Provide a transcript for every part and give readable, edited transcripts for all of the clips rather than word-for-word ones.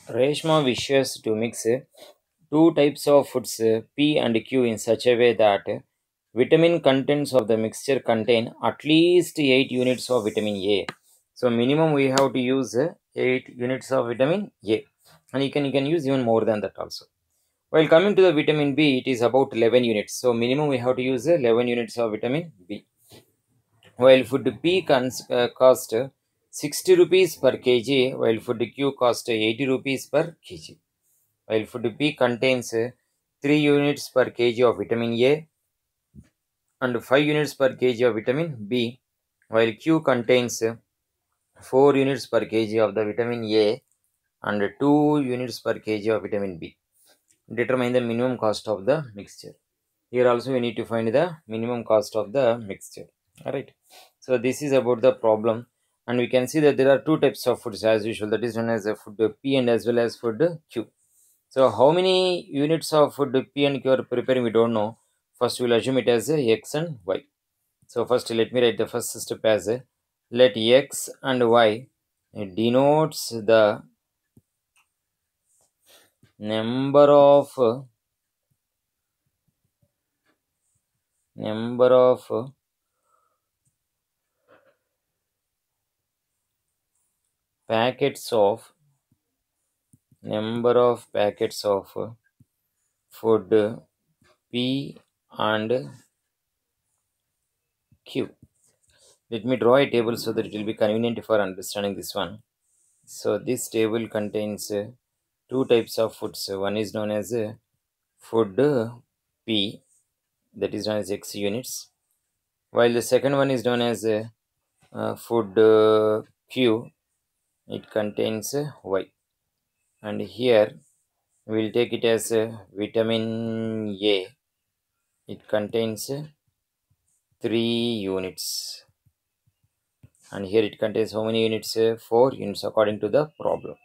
Reshma wishes to mix two types of foods P and Q in such a way that vitamin contents of the mixture contain at least 8 units of vitamin A. So minimum we have to use 8 units of vitamin A, and you can use even more than that also. While coming to the vitamin B, it is about 11 units. So minimum we have to use 11 units of vitamin B. While food P cost 60 rupees per kg, while food Q cost 80 rupees per kg. While food B contains 3 units per kg of vitamin A and 5 units per kg of vitamin B, while Q contains 4 units per kg of the vitamin A and 2 units per kg of vitamin B. Determine the minimum cost of the mixture. Here also we need to find the minimum cost of the mixture. Alright. So this is about the problem, and we can see that there are two types of foods as usual, that is known as food P and as well as food Q. So how many units of food P and Q are preparing, we don't know. First we will assume it as X and Y. So first let me write the first step as let X and Y denotes the number of packets of food P and Q. Let me draw a table so that it will be convenient for understanding this one. So this table contains two types of foods. One is known as food P, that is known as X units, while the second one is known as food Q, it contains Y. And here we will take it as vitamin A, it contains 3 units, and here it contains how many units? 4 units according to the problem.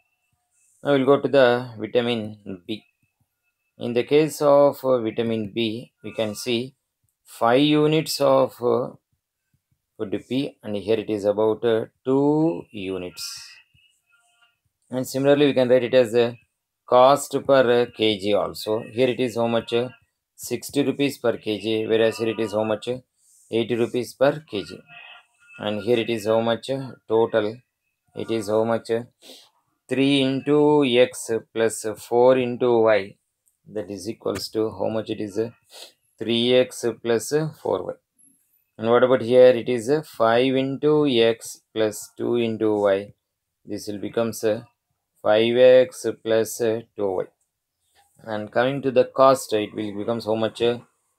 Now we'll go to the vitamin B. In the case of vitamin B, we can see 5 units of food P, and here it is about 2 units. And similarly, we can write it as cost per kg also. Here it is how much? 60 rupees per kg, whereas here it is how much? 80 rupees per kg. And here it is how much? Total, it is how much? 3 into x plus 4 into y, that is equals to how much it is? 3x plus 4y. And what about here? It is 5 into x plus 2 into y. This will become 5x plus 2y. And coming to the cost, it will become how much?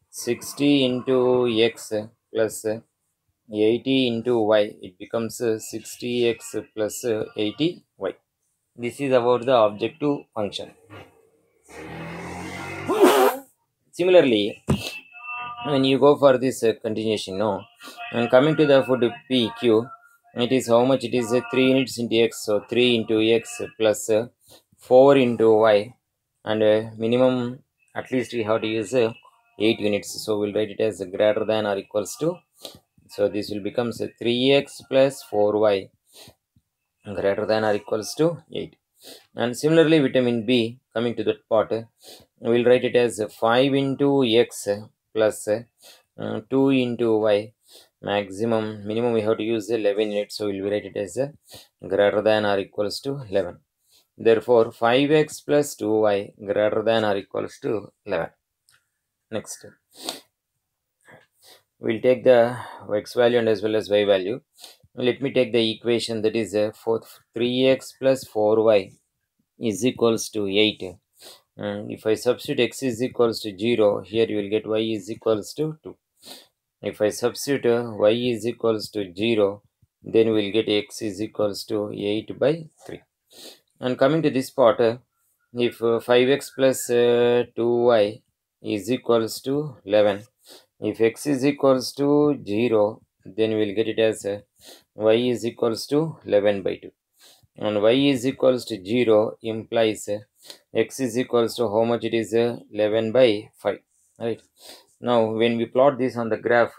60 into x plus 80 into y. It becomes 60x plus 80y. This is about the objective function. Similarly, when you go for this continuation, no, and coming to the food PQ, it is how much? It is 3 units into x, so 3 into x plus 4 into y, and minimum at least we have to use 8 units, so we'll write it as greater than or equals to, so this will become 3x plus 4y greater than or equals to 8. And similarly, vitamin B, coming to that part, we'll write it as 5 into x plus 2 into y. Minimum we have to use 11 units, so we'll write it as greater than or equals to 11. Therefore, 5x plus 2y greater than or equals to 11. Next, we'll take the x value and as well as y value. Let me take the equation, that is 3x plus 4y is equals to 8. And if I substitute x is equals to 0, here you will get y is equals to 2. If I substitute y is equals to 0, then we will get x is equals to 8 by 3. And coming to this part, if 5x plus 2y is equals to 11, if x is equals to 0, then we will get it as y is equals to 11 by 2. And y is equals to 0 implies x is equals to how much? It is 11 by 5, right? Now when we plot this on the graph,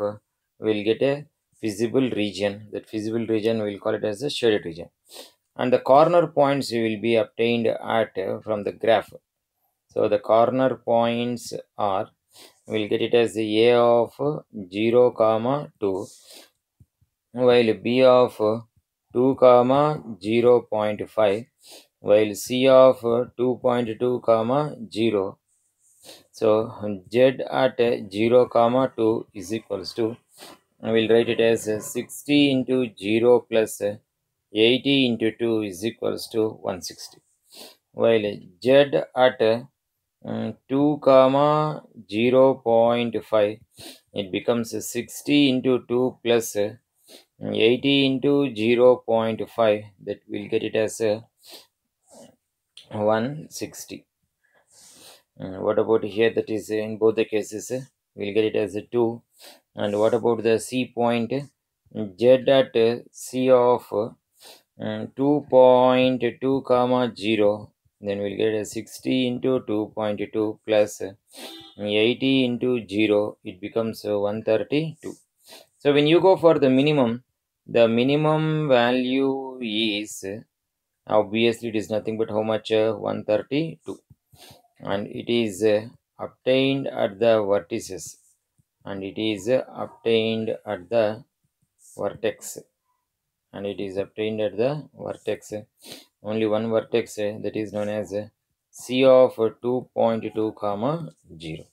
we'll get a visible region. That visible region we'll call it as a shaded region. and the corner points will be obtained at from the graph. So the corner points are, we'll get it as a of 0 comma 2, while b of 2 comma 0 0.5, while c of 2.2 comma 0. So z at 0 comma 2 is equals to, I will write it as 60 into 0 plus 80 into 2 is equals to 160, while z at 2 comma 0 0.5, it becomes 60 into 2 plus 80 into 0 0.5, that will get it as 160. What about here? That is in both the cases, we'll get it as a 2. And what about the C point? Z at C of 2.2 comma 0. Then we'll get a 60 into 2.2 plus 80 into 0. It becomes 132. So when you go for the minimum value is, obviously it is nothing but how much? 132. And it is obtained at the vertices, and it is obtained at the vertex, and it is obtained at the vertex, only one vertex, that is known as C of 2.2 comma 0.